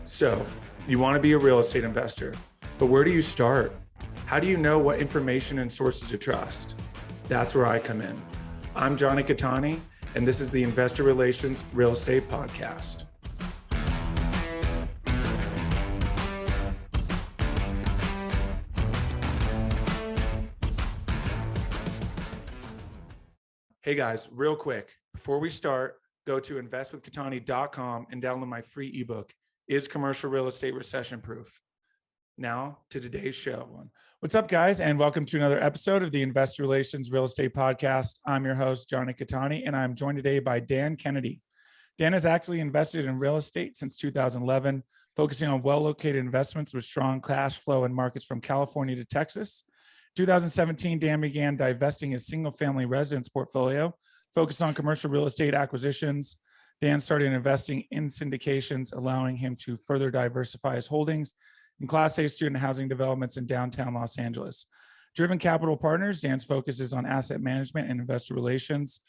So, you want to be a real estate investor, but where do you start? How do you know what information and sources to trust? That's where I come in. I'm Jonny Cattani, and this is the Investor Relations Real Estate Podcast. Hey guys, real quick, before we start, go to investwithcattani.com and download my free ebook, Is Commercial Real Estate Recession Proof? Now to today's show. What's up, guys, and welcome to another episode of the Investor Relations Real Estate Podcast. I'm your host, Jonny Cattani, and I'm joined today by Dan Kennedy. Dan has actually invested in real estate since 2011, focusing on well-located investments with strong cash flow in markets from California to Texas. 2017, Dan began divesting his single-family residence portfolio, focused on commercial real estate acquisitions. Dan started investing in syndications, allowing him to further diversify his holdings in Class A student housing developments in downtown Los Angeles. Driven Capital Partners, Dan's focus is on asset management and investor relations.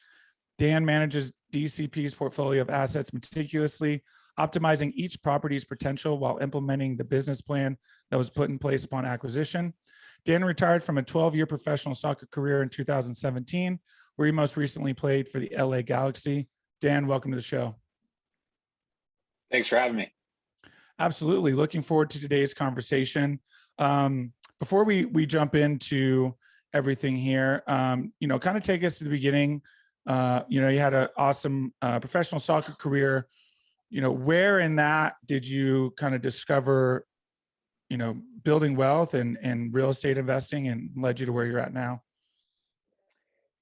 Dan manages DCP's portfolio of assets meticulously, optimizing each property's potential while implementing the business plan that was put in place upon acquisition. Dan retired from a 12-year professional soccer career in 2017, where he most recently played for the LA Galaxy. Dan, welcome to the show. Thanks for having me. Absolutely. Looking forward to today's conversation. Before we jump into everything here, kind of take us to the beginning. You had an awesome professional soccer career. Where in that did you kind of discover building wealth and real estate investing and led you to where you're at now?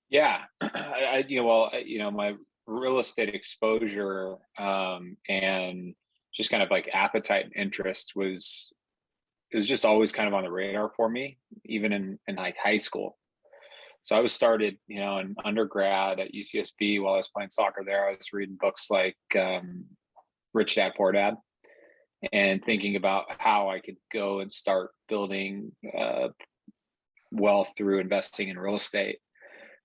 Yeah, my real estate exposure and just kind of like appetite and interest was just always kind of on the radar for me, even in like high school. So I was started, in undergrad at UCSB while I was playing soccer there. I was reading books like Rich Dad, Poor Dad, and thinking about how I could go and start building wealth through investing in real estate.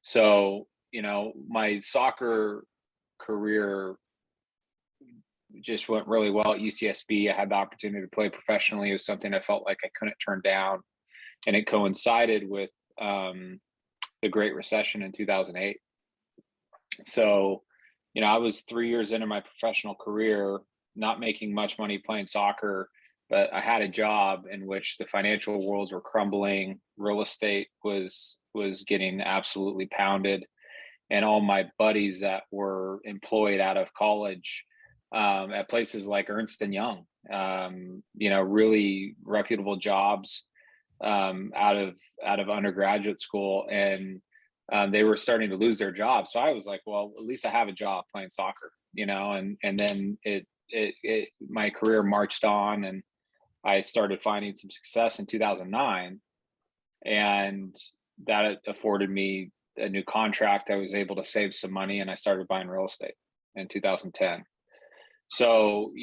So, my soccer career just went really well at UCSB. I had the opportunity to play professionally. It was something I felt like I couldn't turn down. And it coincided with the Great Recession in 2008. So, I was 3 years into my professional career, not making much money playing soccer, but I had a job in which the financial worlds were crumbling. Real estate was getting absolutely pounded. And all my buddies that were employed out of college at places like Ernst & Young, really reputable jobs out of undergraduate school. And they were starting to lose their jobs. So I was like, well, at least I have a job playing soccer, and then my career marched on, and I started finding some success in 2009, and that afforded me a new contract. I was able to save some money, and I started buying real estate in 2010. So,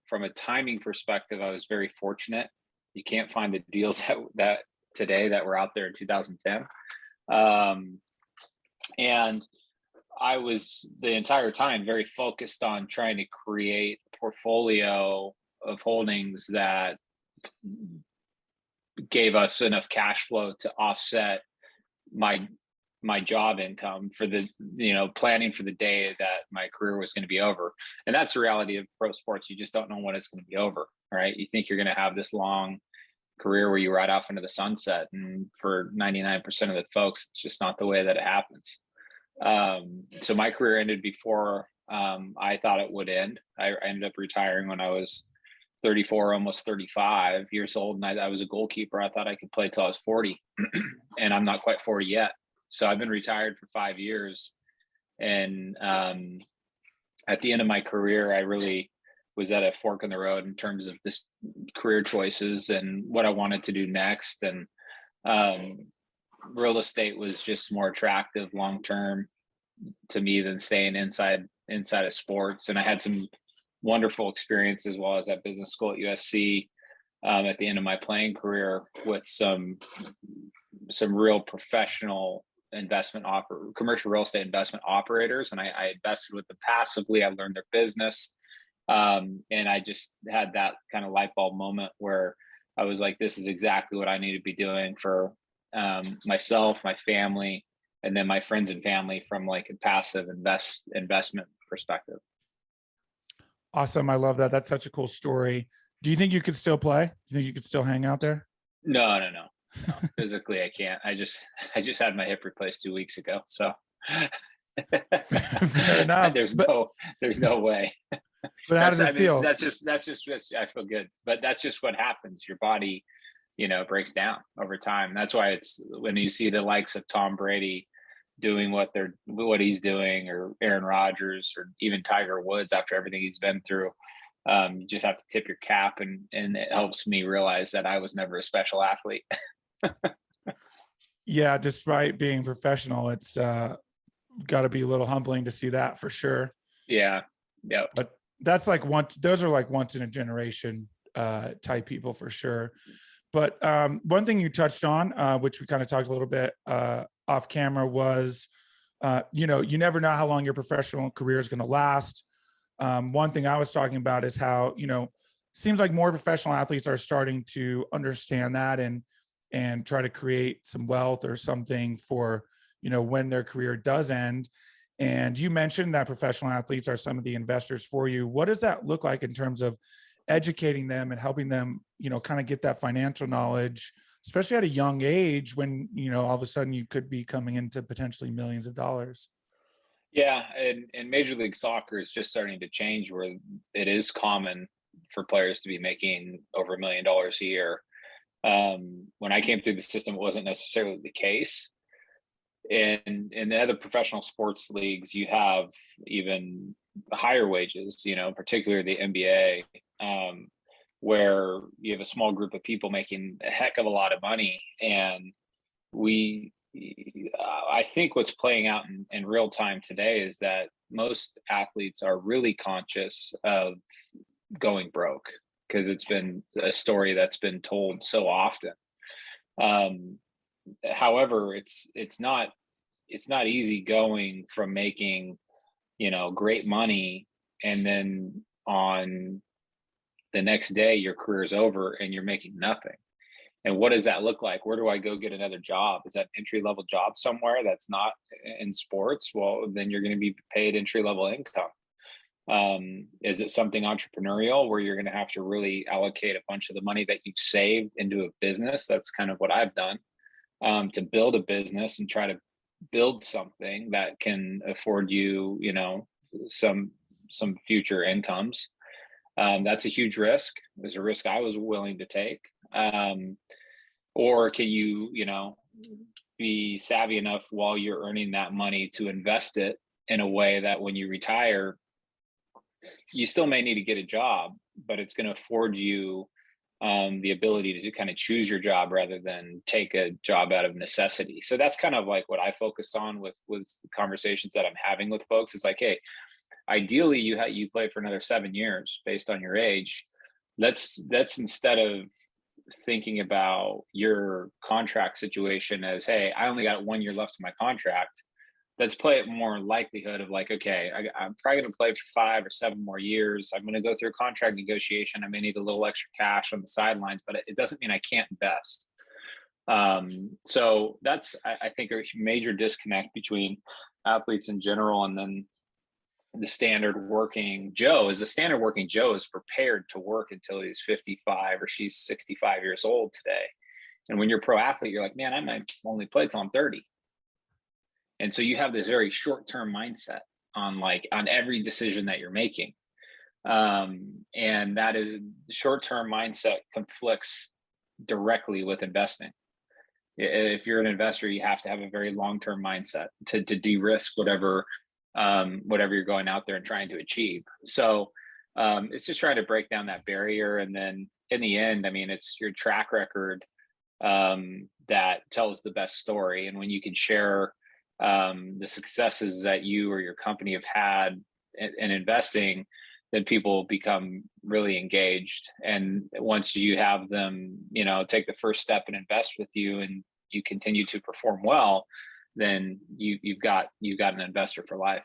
from a timing perspective, I was very fortunate. You can't find the deals that today that were out there in 2010. And I was the entire time very focused on trying to create a portfolio of holdings that gave us enough cash flow to offset my job income for the, planning for the day that my career was going to be over. And that's the reality of pro sports. You just don't know when it's going to be over, right? You think you're going to have this long career where you ride off into the sunset. And for 99% of the folks, it's just not the way that it happens. So my career ended before I thought it would end. I ended up retiring when I was 34, almost 35 years old. And I was a goalkeeper. I thought I could play till I was 40 and I'm not quite 40 yet. So I've been retired for 5 years. And at the end of my career, I really was at a fork in the road in terms of this career choices and what I wanted to do next. And real estate was just more attractive long-term to me than staying inside of sports. And I had some wonderful experiences while I was at business school at USC at the end of my playing career with some real professional commercial real estate investment operators. And I invested with them passively. I learned their business. And I just had that kind of light bulb moment where I was like, this is exactly what I need to be doing for myself, my family, and then my friends and family from like a passive investment perspective. Awesome. I love that. That's such a cool story. Do you think you could still play? Do you think you could still hang out there? No. Physically, I can't. I just had my hip replaced 2 weeks ago. So Fair enough. there's no way. But how does it feel? That's just, I feel good, but that's just what happens. Your body, breaks down over time. That's why it's when you see the likes of Tom Brady doing what he's doing, or Aaron Rodgers, or even Tiger Woods after everything he's been through. You just have to tip your cap, and it helps me realize that I was never a special athlete. Yeah, despite being professional, it's got to be a little humbling to see that for sure. Yeah. But that's like those are like once in a generation type people for sure. But one thing you touched on, which we kind of talked a little bit off camera, was, you never know how long your professional career is going to last. One thing I was talking about is how, seems like more professional athletes are starting to understand that and try to create some wealth or something for, when their career does end. And you mentioned that professional athletes are some of the investors for you. What does that look like in terms of educating them and helping them, kind of get that financial knowledge, especially at a young age when, all of a sudden you could be coming into potentially millions of dollars? Yeah. And Major League Soccer is just starting to change, where it is common for players to be making over $1 million a year. When I came through the system, it wasn't necessarily the case. And in the other professional sports leagues, you have even higher wages, particularly the NBA, where you have a small group of people making a heck of a lot of money. And I think what's playing out in real time today is that most athletes are really conscious of going broke, because it's been a story that's been told so often. However, it's not easy going from making, great money, and then on the next day your career is over and you're making nothing. And what does that look like? Where do I go get another job? Is that entry level job somewhere that's not in sports? Well, then you're going to be paid entry level income. Is it something entrepreneurial where you're going to have to really allocate a bunch of the money that you've saved into a business? That's kind of what I've done, to build a business and try to build something that can afford you, some future incomes. That's a huge risk. It's a risk I was willing to take. Or can you, be savvy enough while you're earning that money to invest it in a way that when you retire, you still may need to get a job, but it's going to afford you the ability to kind of choose your job rather than take a job out of necessity. So that's kind of like what I focused on with the conversations that I'm having with folks. It's like, hey, ideally you play for another 7 years based on your age. That's instead of thinking about your contract situation as, hey, I only got 1 year left of my contract. Let's play it more likelihood of like, okay, I'm probably going to play for 5 or 7 more years. I'm going to go through a contract negotiation. I may need a little extra cash on the sidelines, but it doesn't mean I can't invest. So that's, I think, a major disconnect between athletes in general and then the standard working Joe. Is the standard working Joe is prepared to work until he's 55 or she's 65 years old today. And when you're a pro athlete, you're like, man, I might only play till I'm 30. And so you have this very short-term mindset on every decision that you're making. And that is, short-term mindset conflicts directly with investing. If you're an investor, you have to have a very long-term mindset to de-risk whatever you're going out there and trying to achieve. So it's just trying to break down that barrier. And then in the end, I mean, it's your track record that tells the best story. And when you can share the successes that you or your company have had in investing, then people become really engaged. And once you have them, take the first step and invest with you, and you continue to perform well, then you've got an investor for life.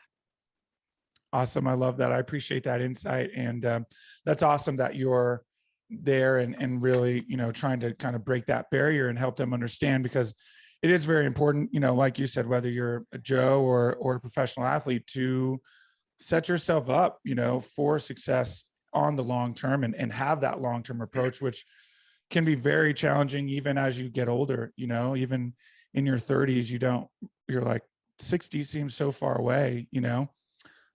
Awesome. I love that. I appreciate that insight. And that's awesome that you're there and really, trying to kind of break that barrier and help them understand, because it is very important, like you said, whether you're a Joe or a professional athlete, to set yourself up, for success on the long term, and have that long-term approach, which can be very challenging even as you get older. Even in your 30s, you're like, 60 seems so far away,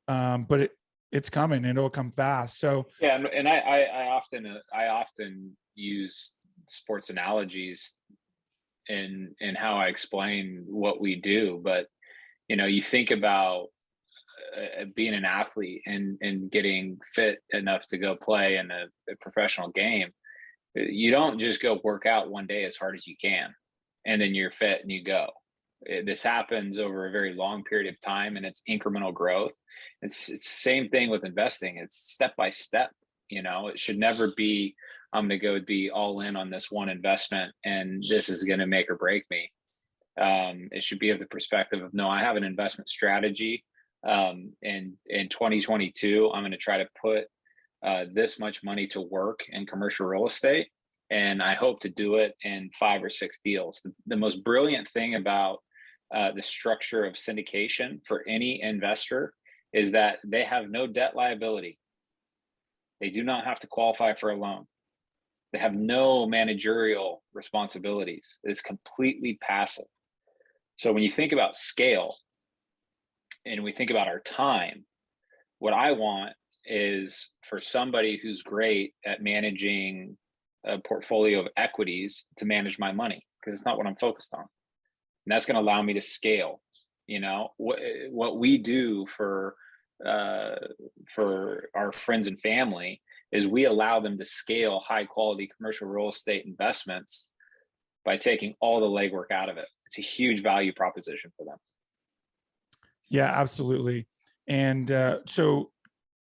but it's coming, and it'll come fast. So Yeah, and I often use sports analogies in how I explain what we do. But you think about being an athlete and getting fit enough to go play in a professional game. You don't just go work out one day as hard as you can, and then you're fit and you go. This happens over a very long period of time, and it's incremental growth. It's the same thing with investing. It's step by step. It should never be, I'm going to go be all in on this one investment and this is going to make or break me. It should be of the perspective of, no, I have an investment strategy. And in 2022, I'm going to try to put this much money to work in commercial real estate. And I hope to do it in 5 or 6 deals. The most brilliant thing about the structure of syndication for any investor is that they have no debt liability. They do not have to qualify for a loan. They have no managerial responsibilities. It's completely passive. So when you think about scale and we think about our time, what I want is for somebody who's great at managing a portfolio of equities to manage my money, because it's not what I'm focused on. And that's going to allow me to scale. What we do for our friends and family is we allow them to scale high quality commercial real estate investments by taking all the legwork out of it. It's a huge value proposition for them. yeah, absolutely. And so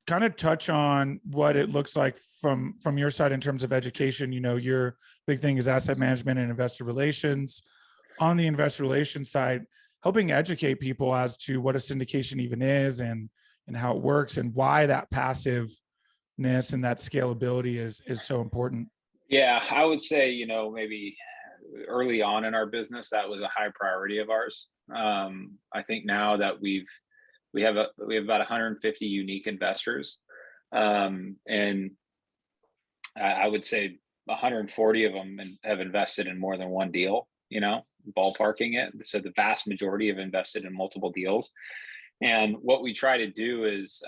kind of touch on what it looks like from your side in terms of education. Your big thing is asset management and investor relations. On the investor relations side, helping educate people as to what a syndication even is, and how it works, and why that passiveness and that scalability is so important. Yeah, I would say, maybe early on in our business, that was a high priority of ours. I think now that we have about 150 unique investors, and I would say 140 of them have invested in more than one deal. Ballparking it. So the vast majority have invested in multiple deals. And what we try to do is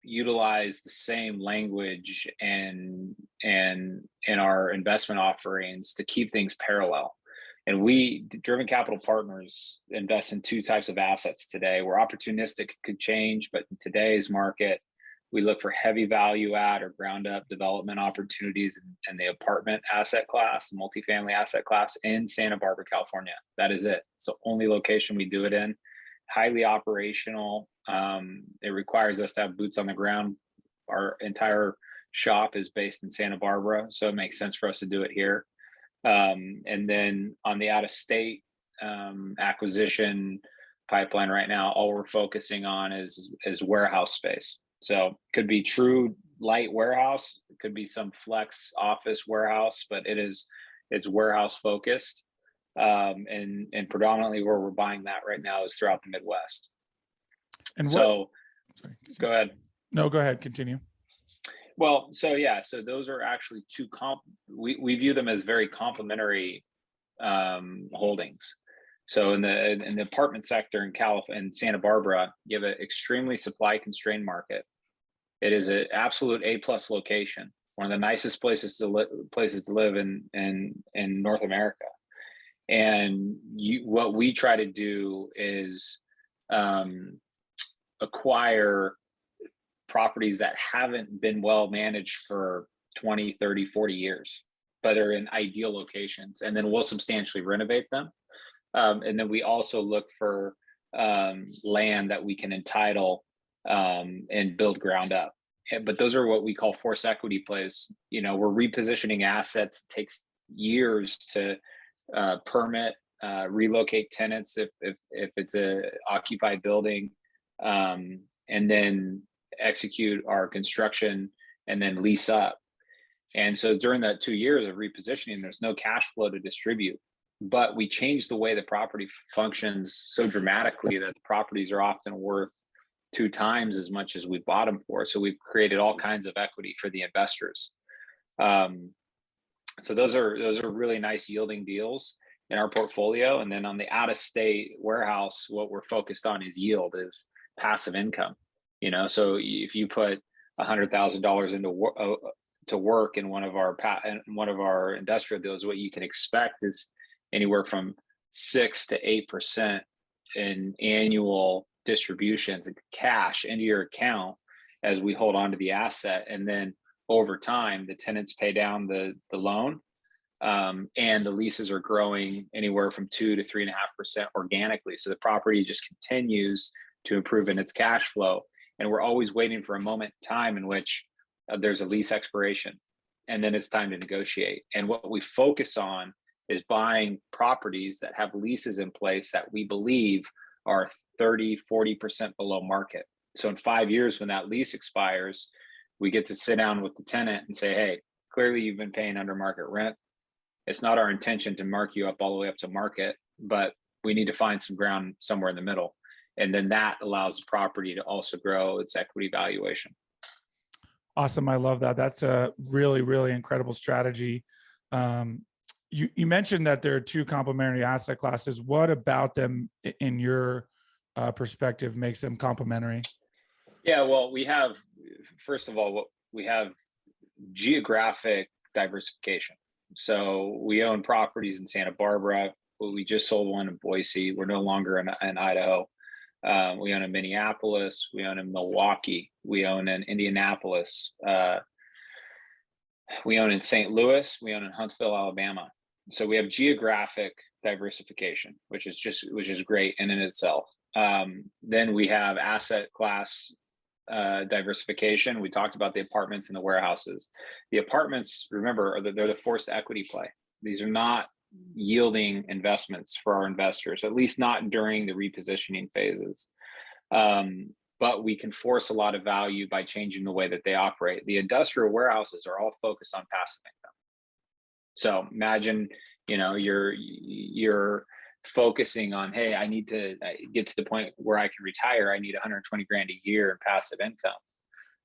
utilize the same language and in our investment offerings to keep things parallel. And we, Driven Capital Partners, invest in 2 types of assets today. We're opportunistic, could change, but in today's market, we look for heavy value add or ground up development opportunities in the apartment asset class, the multifamily asset class in Santa Barbara, California. That is it. It's the only location we do it in. Highly operational. It requires us to have boots on the ground. Our entire shop is based in Santa Barbara, so it makes sense for us to do it here. And then on the out of state acquisition pipeline right now, all we're focusing on is warehouse space. So could be true light warehouse, it could be some flex office warehouse, but it's warehouse focused. And predominantly where we're buying that right now is throughout the Midwest. And so go ahead. No, go ahead. Continue. Well, so those are actually we view them as very complementary holdings. So in the apartment sector in Santa Barbara, you have an extremely supply constrained market. It is an absolute A+ location, one of the nicest places to live in North America. And what we try to do is acquire properties that haven't been well managed for 20, 30, 40 years, but are in ideal locations. And then we'll substantially renovate them. And then we also look for land that we can entitle and build ground up. But those are what we call force equity plays. We're repositioning assets. It takes years to permit, relocate tenants if it's a occupied building, and then execute our construction and then lease up. And so during that 2 years of repositioning, there's no cash flow to distribute, but we changed the way the property functions so dramatically that the properties are often worth 2 times as much as we bought them for. So we've created all kinds of equity for the investors. So those are really nice yielding deals in our portfolio. And then on the out-of-state warehouse, what we're focused on is yield, is passive income. So if you put $100,000 into to work in one of our industrial deals, what you can expect is anywhere from 6 to 8% in annual distributions and cash into your account as we hold on to the asset. And then over time, the tenants pay down the loan, and the leases are growing anywhere from 2 to 3.5% organically. So the property just continues to improve in its cash flow. And we're always waiting for a moment in time in which there's a lease expiration, and then it's time to negotiate. And what we focus on is buying properties that have leases in place that we believe are 30, 40% below market. So in 5 years, when that lease expires, we get to sit down with the tenant and say, hey, clearly you've been paying under market rent. It's not our intention to mark you up all the way up to market, but we need to find some ground somewhere in the middle. And then that allows the property to also grow its equity valuation. Awesome. I love that. That's a really, really incredible strategy. You mentioned that there are 2 complementary asset classes. What about them, in your perspective, makes them complementary? Yeah, well, first of all, we have geographic diversification. So we own properties in Santa Barbara. We just sold one in Boise. We're no longer in Idaho. We own in Minneapolis. We own in Milwaukee. We own in Indianapolis. We own in St. Louis. We own in Huntsville, Alabama. So we have geographic diversification, which is great in itself. Then we have asset class diversification. We talked about the apartments and the warehouses. The apartments, remember, they're the forced equity play. These are not yielding investments for our investors, at least not during the repositioning phases. But we can force a lot of value by changing the way that they operate. The industrial warehouses are all focused on passive income. So imagine, you're focusing on, hey, I need to get to the point where I can retire. I need 120 grand a year in passive income.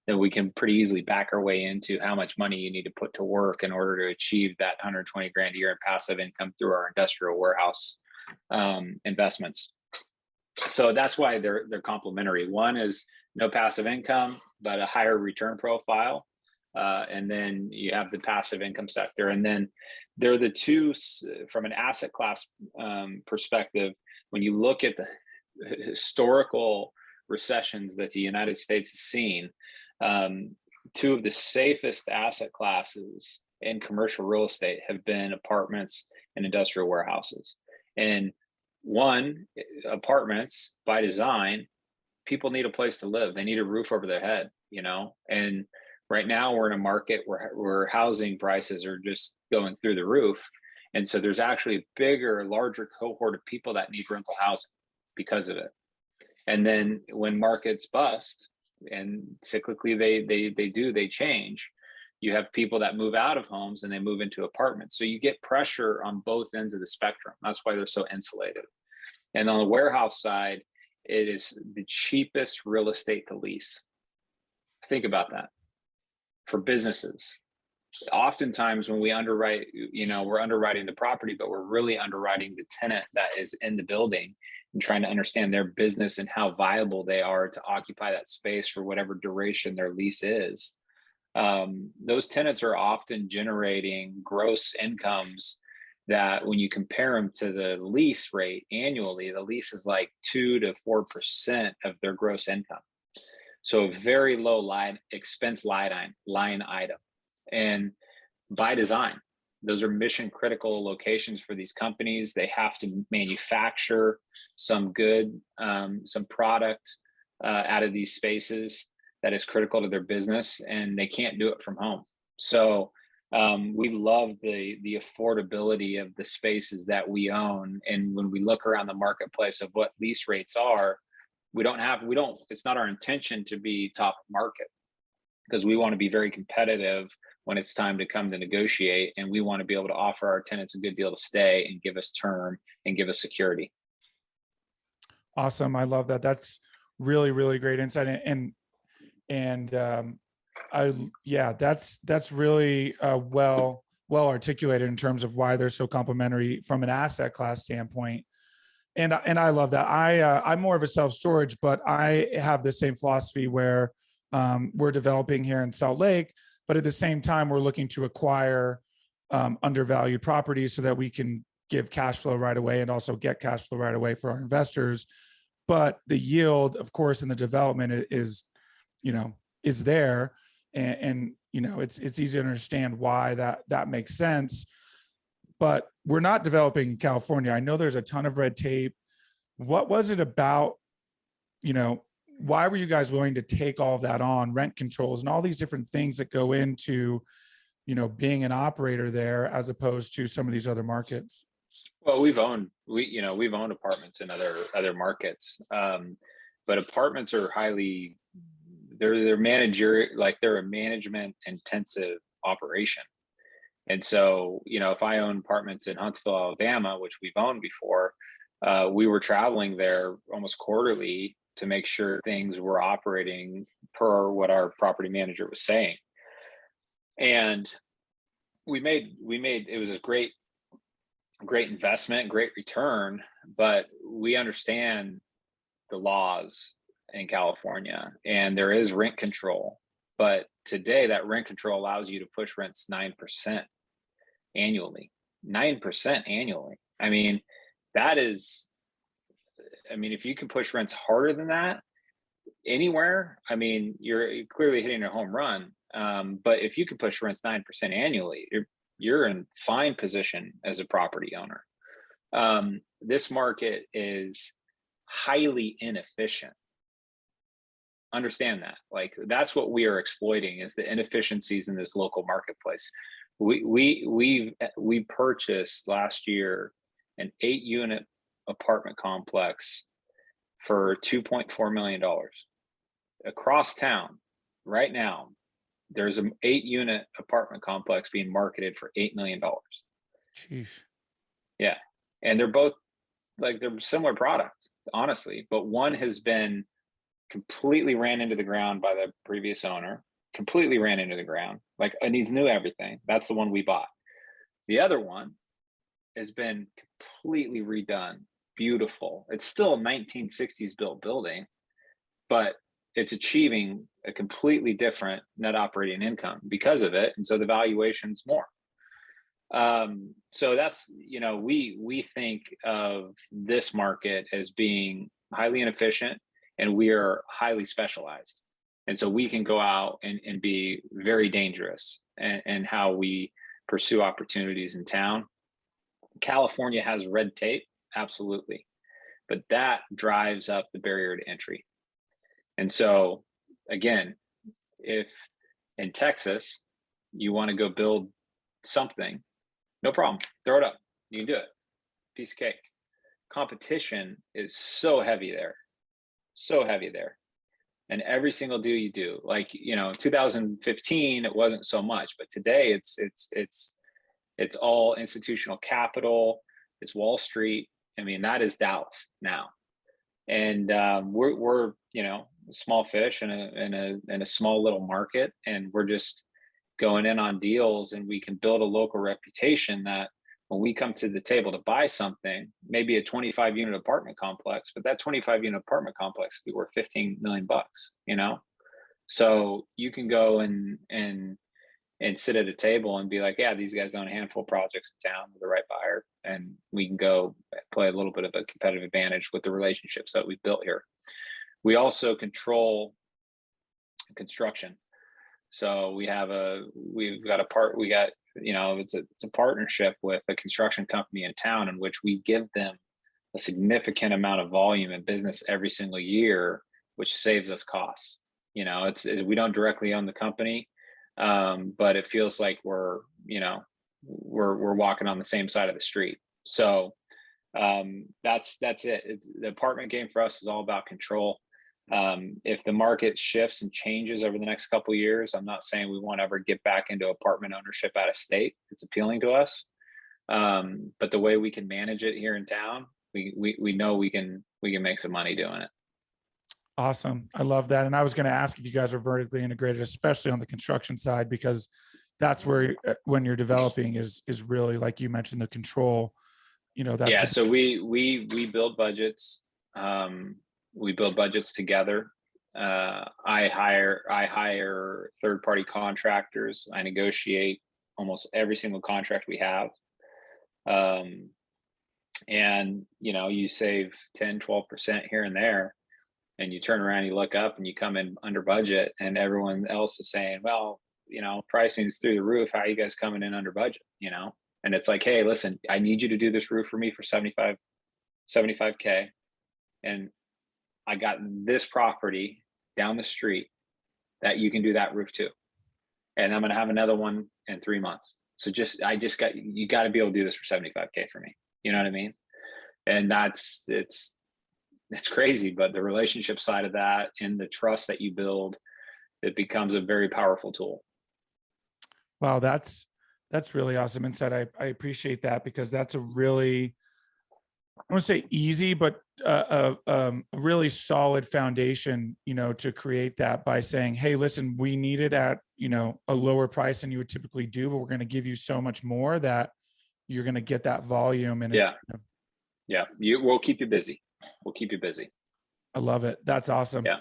Then we can pretty easily back our way into how much money you need to put to work in order to achieve that 120 grand a year in passive income through our industrial warehouse investments. So that's why they're complementary. One is no passive income, but a higher return profile. And then you have the passive income sector. And then they're the 2 from an asset class perspective. When you look at the historical recessions that the United States has seen, 2 of the safest asset classes in commercial real estate have been apartments and industrial warehouses. And one, apartments by design, people need a place to live. They need a roof over their head, and right now we're in a market where housing prices are just going through the roof. And so there's actually a larger cohort of people that need rental housing because of it. And then when markets bust, and cyclically they change, you have people that move out of homes and they move into apartments. So you get pressure on both ends of the spectrum. That's why they're so insulated. And on the warehouse side, it is the cheapest real estate to lease. Think about that. For businesses, oftentimes when we underwrite, we're underwriting the property, but we're really underwriting the tenant that is in the building and trying to understand their business and how viable they are to occupy that space for whatever duration their lease is. Those tenants are often generating gross incomes that, when you compare them to the lease rate annually, the lease is like 2 to 4% of their gross income. So a very low expense line item. And by design, those are mission critical locations for these companies. They have to manufacture some product out of these spaces that is critical to their business, and they can't do it from home. So we love the affordability of the spaces that we own. And when we look around the marketplace of what lease rates are, it's not our intention to be top market, because we want to be very competitive when it's time to come to negotiate, and we want to be able to offer our tenants a good deal to stay and give us term and give us security. Awesome. I love that. That's really, really great insight. That's really well articulated in terms of why they're so complementary from an asset class standpoint. And I love that. I'm more of a self-storage, but I have the same philosophy where we're developing here in Salt Lake, but at the same time, we're looking to acquire undervalued properties so that we can give cash flow right away and also get cash flow right away for our investors. But the yield, of course, in the development is there. And it's easy to understand why that makes sense. But we're not developing in California. I know there's a ton of red tape. What was it about, why were you guys willing to take all of that on, rent controls and all these different things that go into, being an operator there as opposed to some of these other markets? Well, we've owned apartments in other markets, but apartments are they're they're a management intensive operation. And so, if I own apartments in Huntsville, Alabama, which we've owned before, we were traveling there almost quarterly to make sure things were operating per what our property manager was saying. And it was a great investment, great return, but we understand the laws in California and there is rent control. But today that rent control allows you to push rents 9% annually. 9% annually. I mean, if you can push rents harder than that anywhere, you're clearly hitting a home run. But if you can push rents 9% annually, you're in fine position as a property owner. This market is highly inefficient. Understand that. That's what we are exploiting, is the inefficiencies in this local marketplace. We purchased last year an 8-unit apartment complex for $2.4 million across town. Right now, there's an 8-unit apartment complex being marketed for $8 million. Jeez. Yeah. And they're both they're similar products, honestly, but one has been completely ran into the ground by the previous owner, completely ran into the ground. It needs new everything. That's the one we bought. The other one has been completely redone. Beautiful. It's still a 1960s built building, but it's achieving a completely different net operating income because of it. And so the valuation's more. So that's, we think of this market as being highly inefficient, and we are highly specialized. And so we can go out and be very dangerous and how we pursue opportunities in town. California has red tape, absolutely. But that drives up the barrier to entry. And so, again, if in Texas, you want to go build something, no problem, throw it up. You can do it. Piece of cake. Competition is so heavy there. And every single deal you do, 2015, it wasn't so much, but today it's all institutional capital. It's Wall Street. That is Dallas now. And we're small fish in a small little market, and we're just going in on deals, and we can build a local reputation that when we come to the table to buy something, maybe a 25-unit apartment complex, but that 25-unit apartment complex could be worth $15 million, So you can go and sit at a table and be like, yeah, these guys own a handful of projects in town with the right buyer, and we can go play a little bit of a competitive advantage with the relationships that we've built here. We also control construction. So it's a partnership with a construction company in town in which we give them a significant amount of volume and business every single year, which saves us costs. We don't directly own the company, but it feels like we're walking on the same side of the street. So that's it. The apartment game for us is all about control. If the market shifts and changes over the next couple of years, I'm not saying we won't ever get back into apartment ownership out of state. It's appealing to us. But the way we can manage it here in town, we know we can make some money doing it. Awesome. I love that. And I was going to ask if you guys are vertically integrated, especially on the construction side, because that's where, when you're developing is really, like you mentioned, the control, that's. Yeah. So we build budgets. We build budgets together. I hire third-party contractors. I negotiate almost every single contract we have. And you save 10, 12% here and there, and you turn around, you look up and you come in under budget, and everyone else is saying, well, pricing is through the roof. How are you guys coming in under budget? And it's like, hey, listen, I need you to do this roof for me for 75K. And I got this property down the street that you can do that roof too. And I'm going to have another one in 3 months. So you got to be able to do this for 75K for me. You know what I mean? And it's crazy, but the relationship side of that and the trust that you build, it becomes a very powerful tool. Wow. That's really awesome insight. I appreciate that, because that's a really, I don't want to say easy, but a really solid foundation, to create that by saying, hey, listen, we need it at, a lower price than you would typically do, but we're going to give you so much more that you're going to get that volume. And we'll keep you busy. We'll keep you busy. I love it. That's awesome. Yeah.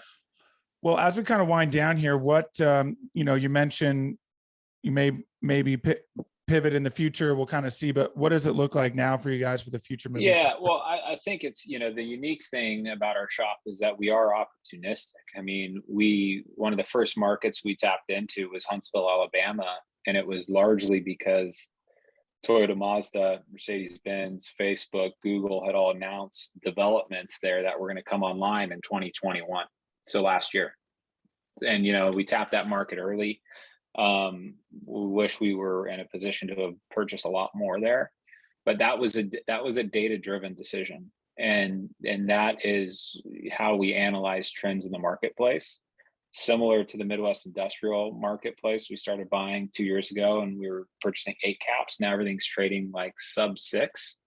Well, as we kind of wind down here, what, you mentioned you may maybe pivot in the future. We'll kind of see, but what does it look like now for you guys for the future? Yeah, well, I think it's, the unique thing about our shop is that we are opportunistic. I mean, one of the first markets we tapped into was Huntsville, Alabama. And it was largely because Toyota, Mazda, Mercedes-Benz, Facebook, Google had all announced developments there that were going to come online in 2021. So last year. And, we tapped that market early. We wish we were in a position to have purchased a lot more there, but that was a data-driven decision. And that is how we analyze trends in the marketplace. Similar to the Midwest industrial marketplace, we started buying 2 years ago and we were purchasing 8 caps. Now everything's trading like sub 6,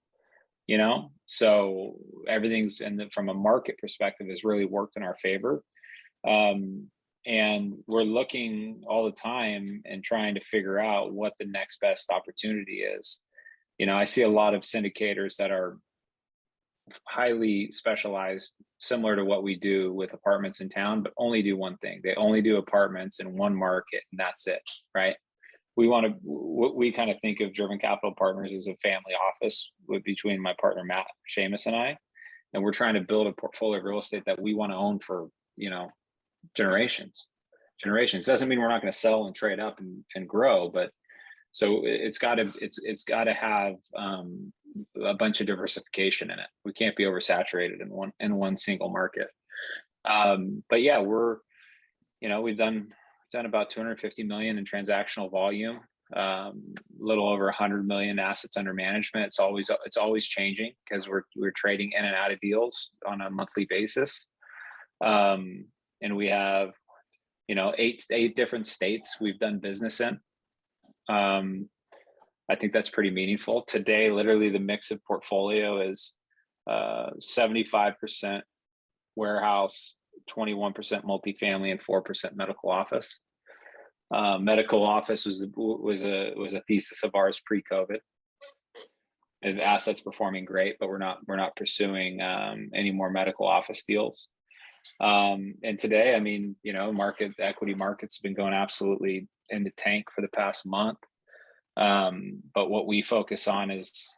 so everything's from a market perspective has really worked in our favor. And we're looking all the time and trying to figure out what the next best opportunity is. I see a lot of syndicators that are highly specialized, similar to what we do with apartments in town, but only do one thing. They only do apartments in one market, and that's it, right? We kind of think of Driven Capital Partners as a family office between my partner, Matt Seamus, and I, and we're trying to build a portfolio of real estate that we want to own for, generations. Doesn't mean we're not going to sell and trade up and grow, but so it's got to have a bunch of diversification in it. We can't be oversaturated in one single market. But yeah, we've done about 250 million in transactional volume, a little over 100 million assets under management. It's always changing because we're trading in and out of deals on a monthly basis. And we have, 8 different states we've done business in. I think that's pretty meaningful. Today, literally the mix of portfolio is 75% warehouse, 21% multifamily, and 4% medical office. Medical office was a thesis of ours pre-COVID. And the assets performing great, but we're not pursuing any more medical office deals. And today, equity markets have been going absolutely in the tank for the past month. But what we focus on is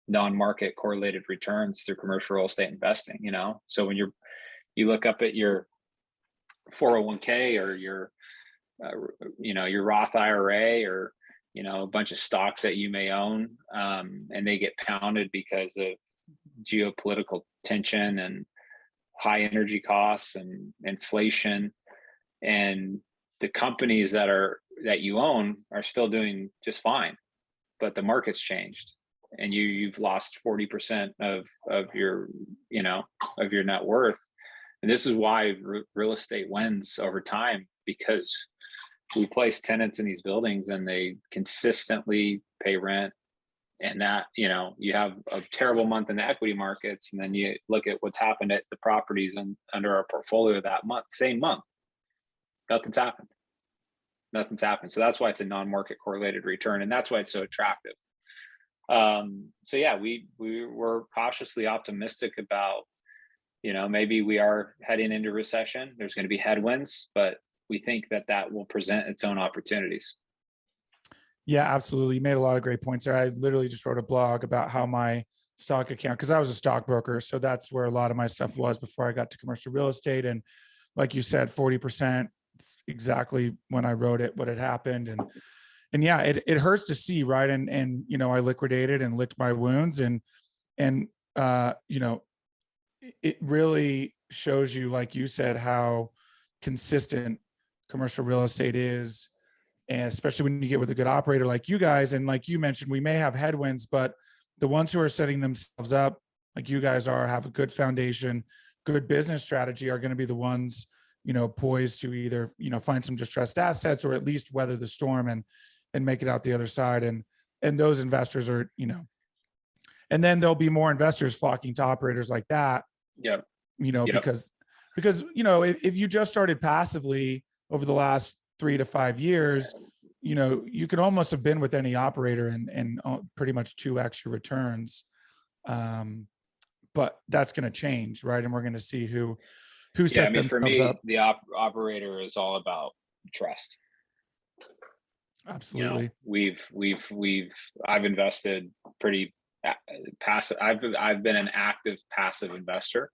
non-market correlated returns through commercial real estate investing, So when you look up at your 401k or your Roth IRA or, a bunch of stocks that you may own, and they get pounded because of geopolitical tension and high energy costs and inflation, and the companies that you own are still doing just fine, but the market's changed and you've lost 40% of your net worth. And this is why real estate wins over time, because we place tenants in these buildings and they consistently pay rent. And that, you have a terrible month in the equity markets, and then you look at what's happened at the properties under our portfolio that month, same month, nothing's happened. So that's why it's a non-market correlated return, and that's why it's so attractive. So yeah, we were cautiously optimistic about, maybe we are heading into recession. There's going to be headwinds, but we think that will present its own opportunities. Yeah, absolutely. You made a lot of great points there. I literally just wrote a blog about how my stock account, because I was a stockbroker, so that's where a lot of my stuff was before I got to commercial real estate. And like you said, 40%, exactly when I wrote it, what had happened. And yeah, it hurts to see, right? And I liquidated and licked my wounds, and it really shows you, like you said, how consistent commercial real estate is. And especially when you get with a good operator like you guys, and like you mentioned, we may have headwinds, but the ones who are setting themselves up, like you guys are, have a good foundation, good business strategy, are going to be the ones, poised to either, find some distressed assets or at least weather the storm and make it out the other side. And those investors are, and then there'll be more investors flocking to operators like that. Yep. Because if you just started passively over the last 3 to 5 years, you could almost have been with any operator and pretty much 2x your returns. But that's going to change, right? And we're going to see who set themselves for me, up. The operator is all about trust. Absolutely. I've invested pretty passive. I've been an active passive investor,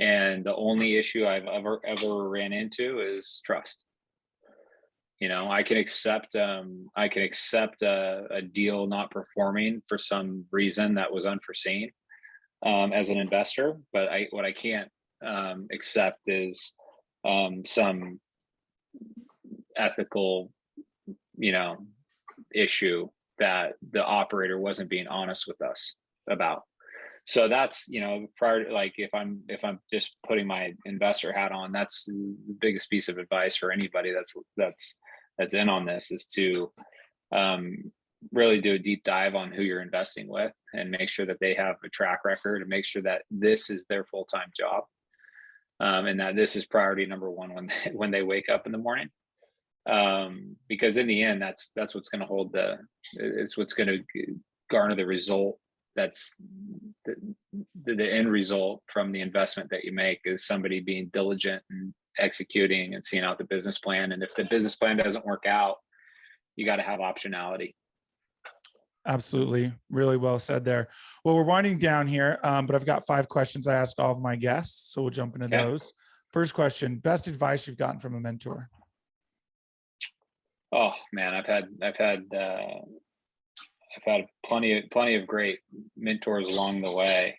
and the only issue I've ever ran into is trust. I can accept a deal not performing for some reason that was unforeseen as an investor, but what I can't accept is some ethical issue that the operator wasn't being honest with us about. So that's, prior to, like, if I'm just putting my investor hat on, that's the biggest piece of advice for anybody that's in on this, is to really do a deep dive on who you're investing with and make sure that they have a track record, and make sure that this is their full-time job, and that this is priority number one when they wake up in the morning. Because in the end, that's what's going to it's what's going to garner the result. That's the end result from the investment that you make, is somebody being diligent and executing and seeing out the business plan. And if the business plan doesn't work out, you got to have optionality. Absolutely. Really well said there. Well, we're winding down here, but I've got 5 questions I ask all of my guests, so we'll jump into those. First question: best advice you've gotten from a mentor? Oh man, I've had plenty of great mentors along the way.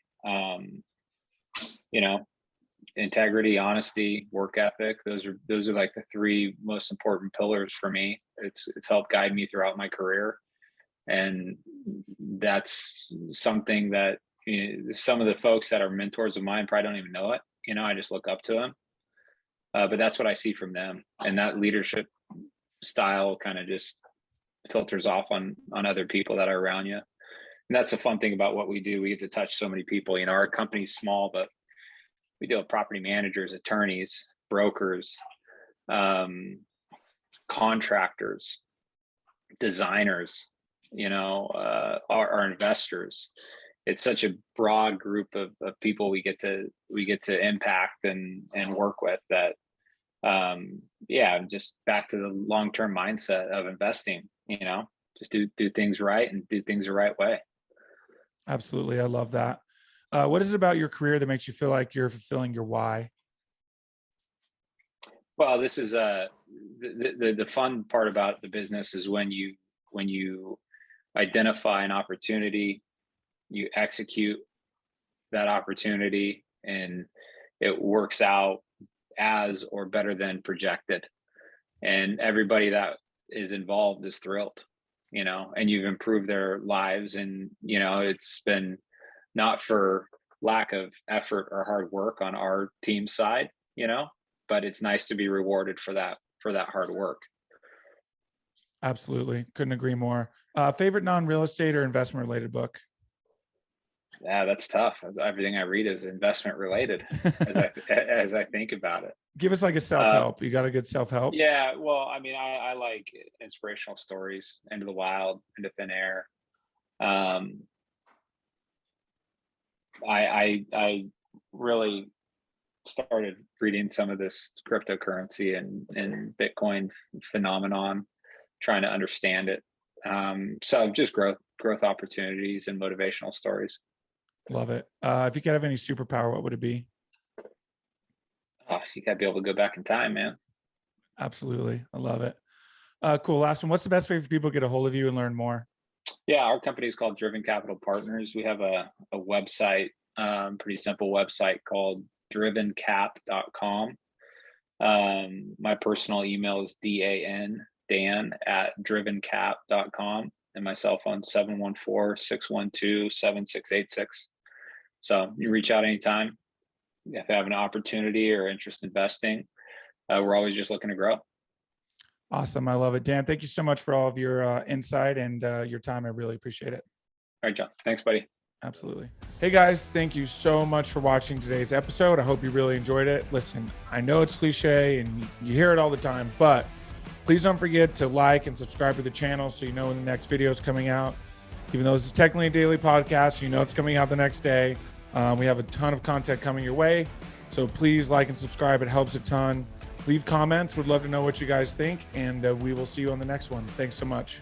Integrity, honesty, work ethic. Those are like the 3 most important pillars for me. It's helped guide me throughout my career. And that's something that some of the folks that are mentors of mine probably don't even know it. I just look up to them. But that's what I see from them. And that leadership style kind of just filters off on other people that are around you. And that's the fun thing about what we do. We get to touch so many people. Our company's small, but we deal with property managers, attorneys, brokers, contractors, designers, our investors. It's such a broad group of people we get to impact and work with, that just back to the long-term mindset of investing, just do things right and do things the right way. Absolutely. I love that. What is it about your career that makes you feel like you're fulfilling your why? Well, this is the fun part about the business is when you identify an opportunity, you execute that opportunity, and it works out as or better than projected. And everybody that is involved is thrilled, and you've improved their lives. And, it's been not for lack of effort or hard work on our team side, but it's nice to be rewarded for that hard work. Absolutely. Couldn't agree more. Favorite non-real estate or investment related book? Yeah, that's tough. Everything I read is investment related as I think about it. Give us like a self-help. You got a good self-help? Yeah, well, I mean, I like inspirational stories, Into the Wild, Into Thin Air. I really started reading some of this cryptocurrency and Bitcoin phenomenon, trying to understand it. So just growth opportunities and motivational stories. Love it. If you could have any superpower, what would it be? Oh, you gotta be able to go back in time, man. Absolutely. I love it. Cool. Last one. What's the best way for people to get a hold of you and learn more? Yeah, our company is called Driven Capital Partners. We have a website, pretty simple website called drivencap.com. My personal email is dan@drivencap.com, and my cell phone 714-612-7686. So you reach out anytime if you have an opportunity or interest in investing. We're always just looking to grow. Awesome. I love it. Dan, thank you so much for all of your insight and your time. I really appreciate it. All right, John. Thanks, buddy. Absolutely. Hey guys, thank you so much for watching today's episode. I hope you really enjoyed it. Listen, I know it's cliche and you hear it all the time, but please don't forget to like and subscribe to the channel so you know when the next video is coming out. Even though this is technically a daily podcast, you know it's coming out the next day. We have a ton of content coming your way. So please like and subscribe. It helps a ton. Leave comments. Would love to know what you guys think. And we will see you on the next one. Thanks so much.